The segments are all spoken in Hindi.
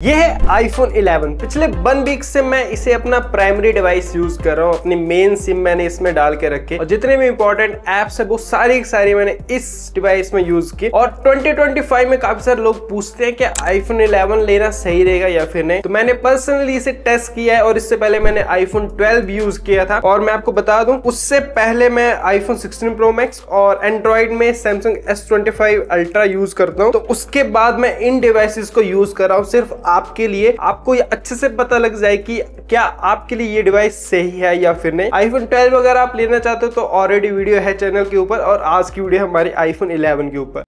ये है iPhone 11। पिछले 1 वीक से मैं इसे अपना प्राइमरी डिवाइस यूज कर रहा हूँ। अपनी मेन सिम मैंने इसमें डाल के रखे और जितने भी इंपॉर्टेंट एप्स है वो सारी मैंने इस डिवाइस में यूज की। और 2025 में काफी सारे लोग पूछते हैं कि iPhone 11 लेना सही रहेगा या फिर नहीं। तो मैंने पर्सनली इसे टेस्ट किया है और इससे पहले मैंने iPhone 12 यूज किया था। और मैं आपको बता दूं, उससे पहले मैं iPhone 16 Pro Max और एंड्रॉइड में Samsung S25 Ultra यूज करता हूँ। तो उसके बाद मैं इन डिवाइसेस को यूज कर रहा हूँ सिर्फ आपके लिए। आपको ये अच्छे से पता लग जाए कि क्या आपके लिए ये डिवाइस सही है या फिर नहीं। iPhone 12 अगर आप लेना चाहते हो तो ऑलरेडी वीडियो है चैनल के ऊपर और आज की वीडियो हमारी iPhone 11 के ऊपर।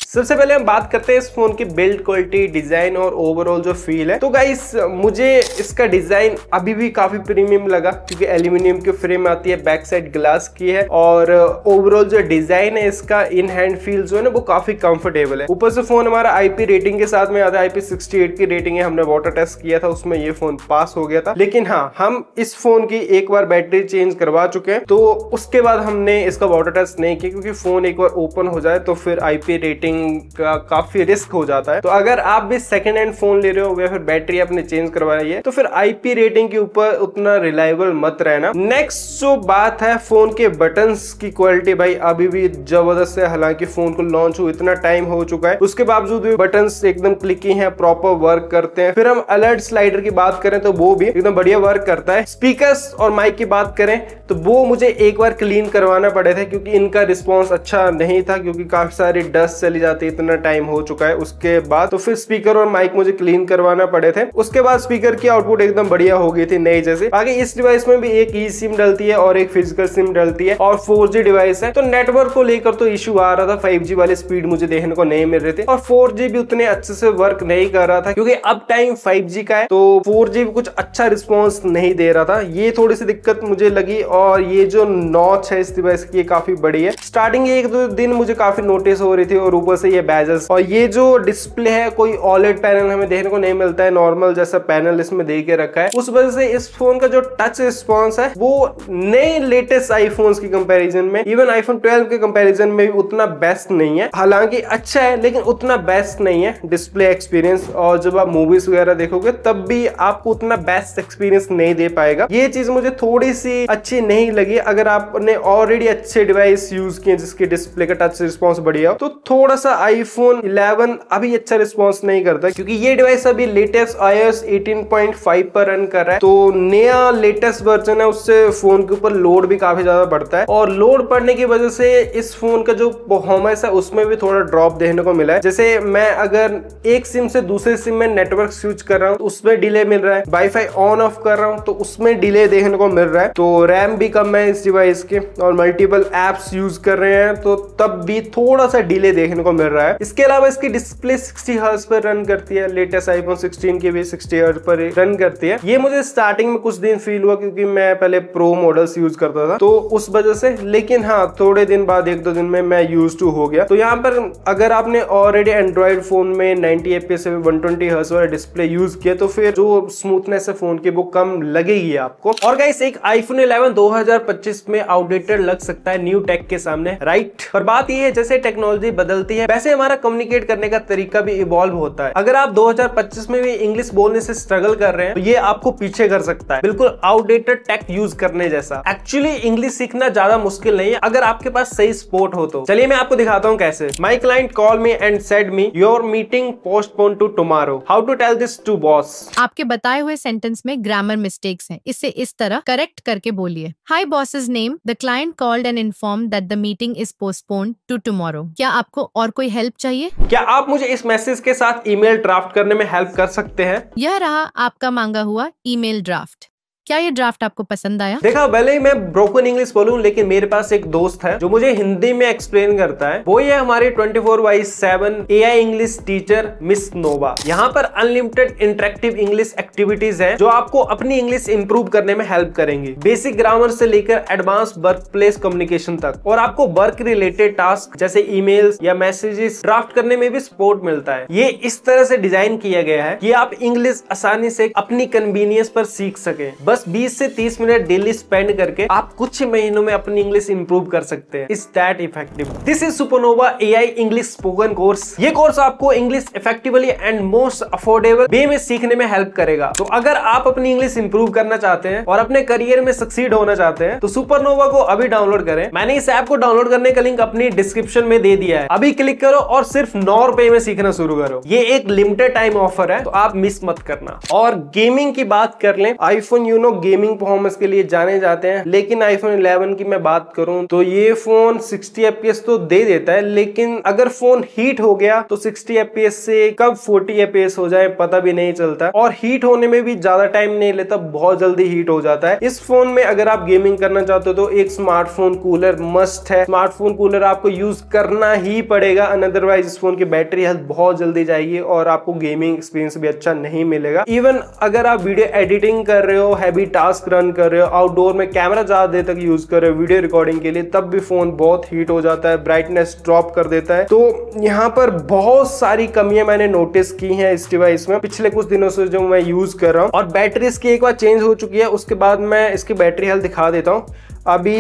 सबसे पहले हम बात करते हैं इस फोन की बिल्ड क्वालिटी, डिजाइन और ओवरऑल जो फील है। तो गाइस मुझे इसका डिजाइन अभी भी काफी प्रीमियम लगा क्योंकि एल्यूमिनियम की फ्रेम आती है, बैक साइड ग्लास की है और ओवरऑल जो डिजाइन है इसका इन हैंड फील जो है ना वो काफी कंफर्टेबल है। ऊपर से फोन हमारा IP रेटिंग के साथ में आता है, IP68 की रेटिंग है। हमने वाटर टेस्ट किया था, उसमें ये फोन पास हो गया था। लेकिन हाँ, हम इस फोन की एक बार बैटरी चेंज करवा चुके हैं तो उसके बाद हमने इसका वाटर टेस्ट नहीं किया क्योंकि फोन एक बार ओपन हो जाए तो फिर IP रेटिंग का काफी रिस्क हो जाता है। तो अगर आप भी सेकंड हैंड फोन ले रहे हो या फिर बैटरी आपने चेंज करवाई है तो फिर IP रेटिंग के ऊपर उतना रिलायबल मत रहना। नेक्स्ट जो बात है फोन के बटन्स की क्वालिटी, भाई अभी भी जबरदस्त है। हालांकि फोन को लॉन्च हुए इतना टाइम हो चुका है, उसके बावजूद भी बटन्स एकदम क्लिकी हैं, प्रॉपर वर्क करते हैं। फिर हम अलर्ट स्लाइडर की बात करें तो वो भी एकदम बढ़िया वर्क करता है। स्पीकर्स और माइक की बात करें तो वो मुझे एक बार क्लीन करवाना पड़े थे क्योंकि इनका रिस्पॉन्स अच्छा नहीं था, क्योंकि काफी सारी डस्ट चली जाती, इतना टाइम हो चुका है उसके बाद। तो फिर स्पीकर और माइक मुझे क्लीन करवाना पड़े थे। उसके बाद स्पीकर की आउटपुट एकदम बढ़िया हो गई थी, नई जैसे। बाकी इस डिवाइस में भी एक ई सिम डलती है और एक फिजिकल सिम डलती है और 4G डिवाइस है। तो नेटवर्क को लेकर तो इशू आ रहा था, 5G वाले स्पीड मुझे देखने को नहीं मिल रहे थे और 4G भी उतने अच्छे से वर्क नहीं कर रहा था क्योंकि अब टाइम 5G का है तो 4G भी कुछ अच्छा रिस्पॉन्स नहीं दे रहा था। ये थोड़ी सी दिक्कत मुझे लगी। और ये जो नॉच है इस डिवाइस की काफी बड़ी है। स्टार्टिंग 1-2 दिन मुझे काफी नोटिस हो रही थी और ऊपर से ये बैजेस और ये जो डिस्प्ले है कोई OLED पैनल हमें देखने को नहीं मिलता है, नॉर्मल जैसा पैनल इसमें दे के रखा है। उस वजह से इस फोन का जो टच रिस्पॉन्स है वो नए लेटेस्ट आईफोन्स की कंपैरिजन में, इवन iPhone 12 के कंपैरिजन में भी उतना बेस्ट नहीं है। हालांकि अच्छा है लेकिन उतना बेस्ट नहीं है डिस्प्ले एक्सपीरियंस। और जब आप मूवीज वगैरह देखोगे तब भी आपको उतना बेस्ट एक्सपीरियंस नहीं दे पाएगा। ये चीज मुझे थोड़ी सी अच्छी नहीं लगी। अगर आपने ऑलरेडी अच्छे डिवाइस यूज किए जिसके डिस्प्ले का टच रिस्पॉन्स बढ़िया हो तो थोड़ा सा iPhone 11 अभी अच्छा रिस्पॉन्स नहीं करता क्योंकि ये डिवाइस अभी लेटेस्ट iOS 18.5 पर रन कर रहा है। तो नया लेटेस्ट वर्जन है, उससे फोन के ऊपर लोड भी काफी ज्यादा बढ़ता है और लोड पड़ने की वजह से इस फोन का जो परफॉर्मेंस है उसमें भी थोड़ा ड्रॉप देखने को मिला है। जैसे मैं अगर एक सिम से दूसरे सिम में नेटवर्क स्विच कर रहा हूँ तो उसमें डिले मिल रहा है, वाईफाई ऑन ऑफ कर रहा हूँ तो उसमें डिले देखने को मिल रहा है। तो रैम भी कम है इस डिवाइस के और मल्टीपल एप्स यूज कर रहे हैं तो तब भी थोड़ा सा डिले देखने को मिल रहा है। इसके अलावा इसकी डिस्प्ले 60 हर्ट्ज पर रन करती है, लेटेस्ट iPhone 16 की भी 60 हर्ट्ज पर रन करती है। ये मुझे स्टार्टिंग में कुछ दिन फील हुआ क्योंकि मैं पहले प्रो मॉडल्स यूज करता था तो उस वजह से, लेकिन हाँ थोड़े दिन बाद 1-2 दिन में मैं यूज टू हो गया। तो यहाँ पर अगर आपने ऑलरेडी एंड्रॉइड फोन में 90 FPS 120 हर्ट्ज वाला डिस्प्ले यूज किया तो फिर जो स्मूथनेस है फोन की वो कम लगेगी आपको। और गाइस एक iPhone 11 2025 में आउटडेटेड लग सकता है न्यू टेक के सामने, राइट? पर बात ये है जैसे टेक्नोलॉजी बदलती है वैसे हमारा कम्युनिकेट करने का तरीका भी इवॉल्व होता है। अगर आप 2025 में भी इंग्लिश बोलने से स्ट्रगल कर रहे हैं तो ये आपको पीछे कर सकता है, बिल्कुल आउटडेटेड टेक यूज करने जैसा। एक्चुअली इंग्लिश सीखना ज्यादा मुश्किल नहीं है अगर आपके पास सही सपोर्ट हो तो। चलिए मैं आपको दिखाता हूँ कैसे। My client call me and said me your meeting postpone to tomorrow, how to tell this to boss. आपके बताए हुए सेंटेंस में ग्रामर मिस्टेक्स हैं, इसे इस तरह करेक्ट करके बोलिए। Hi boss's name, the client called and informed that the meeting is postponed to tomorrow. क्या आपको और कोई हेल्प चाहिए? क्या आप मुझे इस मैसेज के साथ ईमेल ड्राफ्ट करने में हेल्प कर सकते हैं? यह रहा आपका मांगा हुआ ईमेल ड्राफ्ट। क्या ये ड्राफ्ट आपको पसंद आया? देखा, भले ही मैं ब्रोकन इंग्लिश बोलूं लेकिन मेरे पास एक दोस्त है जो मुझे हिंदी में एक्सप्लेन करता है। वो ये हमारी 24/7 AI इंग्लिश टीचर मिस नोवा। यहाँ पर अनलिमिटेड इंटरेक्टिव इंग्लिश एक्टिविटीज हैं जो आपको अपनी इंग्लिश इंप्रूव करने में हेल्प करेंगी, बेसिक ग्रामर से लेकर एडवांस वर्क प्लेस कम्युनिकेशन तक। और आपको वर्क रिलेटेड टास्क जैसे ईमेल्स या मैसेजेस ड्राफ्ट करने में भी सपोर्ट मिलता है। ये इस तरह से डिजाइन किया गया है कि आप इंग्लिश आसानी से अपनी कन्वीनियंस पर सीख सके। बस बस 20 से 30 मिनट डेली स्पेंड करके आप कुछ महीनों में अपनी इंग्लिश इंप्रूव कर सकते हैं। Is that effective? This is supernova AI English spoken course. ये कोर्स आपको English effectively and most affordable वे में सीखने में हेल्प करेगा। तो अगर आप अपनी इंग्लिश इंप्रूव करना चाहते हैं और अपने करियर में सक्सीड होना चाहते हैं तो सुपरनोवा को अभी डाउनलोड करें। मैंने इस ऐप को डाउनलोड करने का लिंक अपनी डिस्क्रिप्शन में दे दिया है। अभी क्लिक करो और सिर्फ 9 रुपए में सीखना शुरू करो। ये एक लिमिटेड टाइम ऑफर है, तो आप मिस मत करना। और गेमिंग की बात कर लें, आईफोन गेमिंग परफॉर्मेंस के लिए जाने जाते हैं, लेकिन आईफोन 11 की मैं बात करूं तो ये फोन 60 FPS तो दे देता है, लेकिन अगर फोन हीट हो गया तो 60 FPS से कब 40 FPS हो जाए पता भी नहीं चलता, और हीट होने में भी ज्यादा टाइम नहीं लेता, बहुत जल्दी हीट हो जाता है। इस फोन में अगर आप गेमिंग करना चाहते हो तो एक स्मार्टफोन कूलर मस्ट है। स्मार्टफोन कूलर आपको यूज करना ही पड़ेगा, अदरवाइज इस फोन की बैटरी हेल्थ बहुत जल्दी जाएगी और आपको गेमिंग एक्सपीरियंस भी अच्छा नहीं मिलेगा। इवन अगर आप वीडियो एडिटिंग कर रहे हो, हैवी टास्क रन कर रहे हो, आउटडोर में कैमरा ज्यादा देर तक यूज कर रहे हो वीडियो रिकॉर्डिंग के लिए, तब भी फोन बहुत हीट हो जाता है, ब्राइटनेस ड्रॉप कर देता है। तो यहाँ पर बहुत सारी कमियां मैंने नोटिस की हैं इस डिवाइस में पिछले कुछ दिनों से जो मैं यूज कर रहा हूँ। और बैटरी इसकी एक बार चेंज हो चुकी है, उसके बाद मैं इसकी बैटरी हेल्थ दिखा देता हूँ। अभी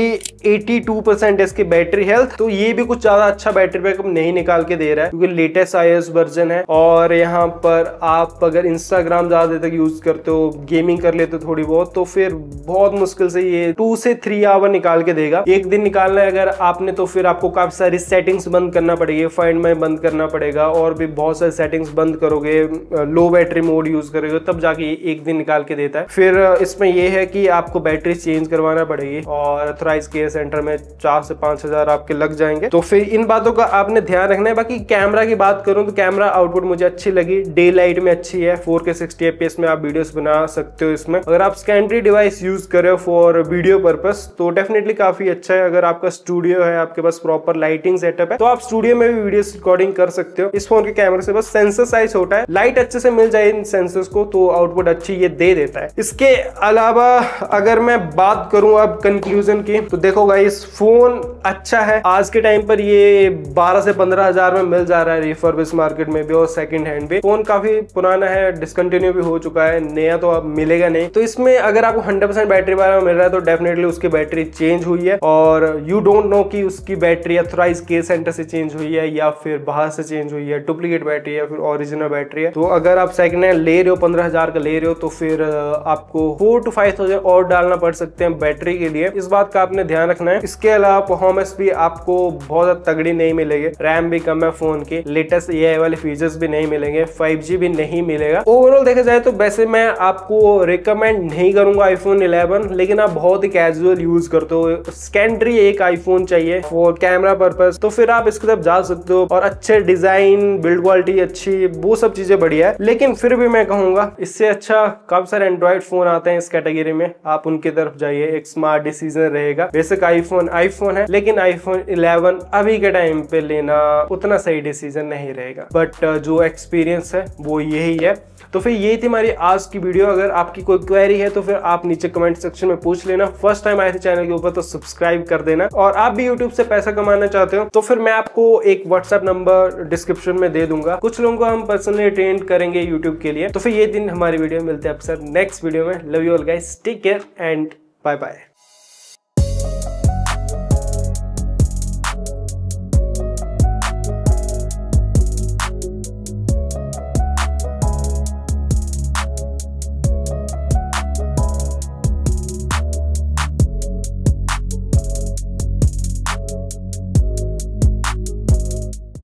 82% इसकी बैटरी हेल्थ, तो ये भी कुछ ज्यादा अच्छा बैटरी बैकअप नहीं निकाल के दे रहा है क्योंकि लेटेस्ट iOS वर्जन है। और यहाँ पर आप अगर इंस्टाग्राम ज्यादा देर तक यूज करते हो, गेमिंग कर लेते हो थोड़ी बहुत, तो फिर बहुत मुश्किल से ये 2 से 3 आवर निकाल के देगा। एक दिन निकालना है अगर आपने तो फिर आपको काफी सारी सेटिंग्स बंद करना पड़ेगी, फाइंड माई बंद करना पड़ेगा, और भी बहुत सारी सेटिंग्स बंद करोगे, लो बैटरी मोड यूज करोगे, तब जाके एक दिन निकाल के देता है। फिर इसमें यह है कि आपको बैटरी चेंज करवाना पड़ेगी और अथोराइज केयर सेंटर में 4 से 5 हजार आपके लग जाएंगे। तो फिर इन बातों का आपने ध्यान रखना है। बाकी कैमरा की बात करूं तो कैमरा आउटपुट मुझे अच्छी लगी, डे लाइट में अच्छी है, 4K 60 FPS में आप वीडियोस बना सकते हो इसमें। अगर आप स्कैनरी डिवाइस यूज कर रहे हो फॉर वीडियो पर्पस तो डेफिनेटली काफी अच्छा है। अगर आपका स्टूडियो है, आपके पास प्रॉपर लाइटिंग सेटअप है, तो आप स्टूडियो में भी वीडियो रिकॉर्डिंग कर सकते हो। इस फोन के कैमरे से बस सेंसर साइज छोटा है, लाइट अच्छे से मिल जाए इन सेंसर्स को तो आउटपुट अच्छी ये दे देता है। इसके अलावा अगर मैं बात करूं अब कंक्लूजन की, तो देखो गाइस, फोन अच्छा है। आज के टाइम पर ये 12 से 15 हजार में मिल जा रहा है रिफर्बिश मार्केट में भी और सेकंड हैंड भी। फोन काफी पुराना है, डिसकंटिन्यू भी हो चुका है, नया तो अब मिलेगा नहीं। तो इसमें अगर आपको 100% बैटरी वाला मिल रहा है तो डेफिनेटली उसकी बैटरी चेंज हुई है, और यू डोंट नो कि उसकी बैटरी अथोराइज केयर सेंटर से चेंज हुई है या फिर बाहर से चेंज हुई है, डुप्लीकेट बैटरी है, फिर ओरिजिनल बैटरी है। तो अगर आप सेकंड हैंड ले रहे हो, 15 हजार का ले रहे हो, तो फिर आपको 4 to 5 thousand और डालना पड़ सकते हैं बैटरी के लिए। इस बात का आपने ध्यान रखना है। इसके अलावा परफॉर्मेंस भी आपको बहुत तगड़ी नहीं मिलेगी, रैम भी कम है फोन की, लेटेस्ट AI वाले फीचर्स भी नहीं मिलेंगे, 5G भी नहीं मिलेगा। ओवरऑल देखा जाए तो वैसे मैं आपको रिकमेंड नहीं करूंगा आईफोन 11, लेकिन आप बहुत ही कैजुअल यूज करते हो, सेकेंडरी एक आईफोन चाहिए फॉर कैमरा पर्पस, तो फिर आप इसकी तरफ जा सकते हो। और अच्छे डिजाइन, बिल्ड क्वालिटी अच्छी, वो सब चीजें बढ़िया है। लेकिन फिर भी मैं कहूंगा इससे अच्छा काफी सारे एंड्रॉइड फोन आते हैं इस कैटेगरी में, आप उनकी तरफ जाइए, एक स्मार्ट डिसीजन रहेगा। बेसिक आईफोन है, लेकिन आईफोन 11 अभी के टाइम पे लेना उतना सही डिसीजन नहीं रहेगा, बट जो एक्सपीरियंस है वो यही है। तो फिर ये थी हमारी आज की वीडियो। अगर आपकी कोई क्वेरी है तो फिर आप नीचे कमेंट सेक्शन में पूछ लेना। फर्स्ट टाइम आए थे चैनल के ऊपर तो सब्सक्राइब कर देना, और आप भी यूट्यूब से पैसा कमाना चाहते हो तो फिर मैं आपको एक व्हाट्सएप नंबर डिस्क्रिप्शन में दे दूंगा। कुछ लोगों को हम पर्सनली ट्रेन करेंगे यूट्यूब के लिए। तो फिर ये दिन हमारी वीडियो, मिलते हैं अक्सर नेक्स्ट वीडियो में। Love you all guys, take care and bye bye.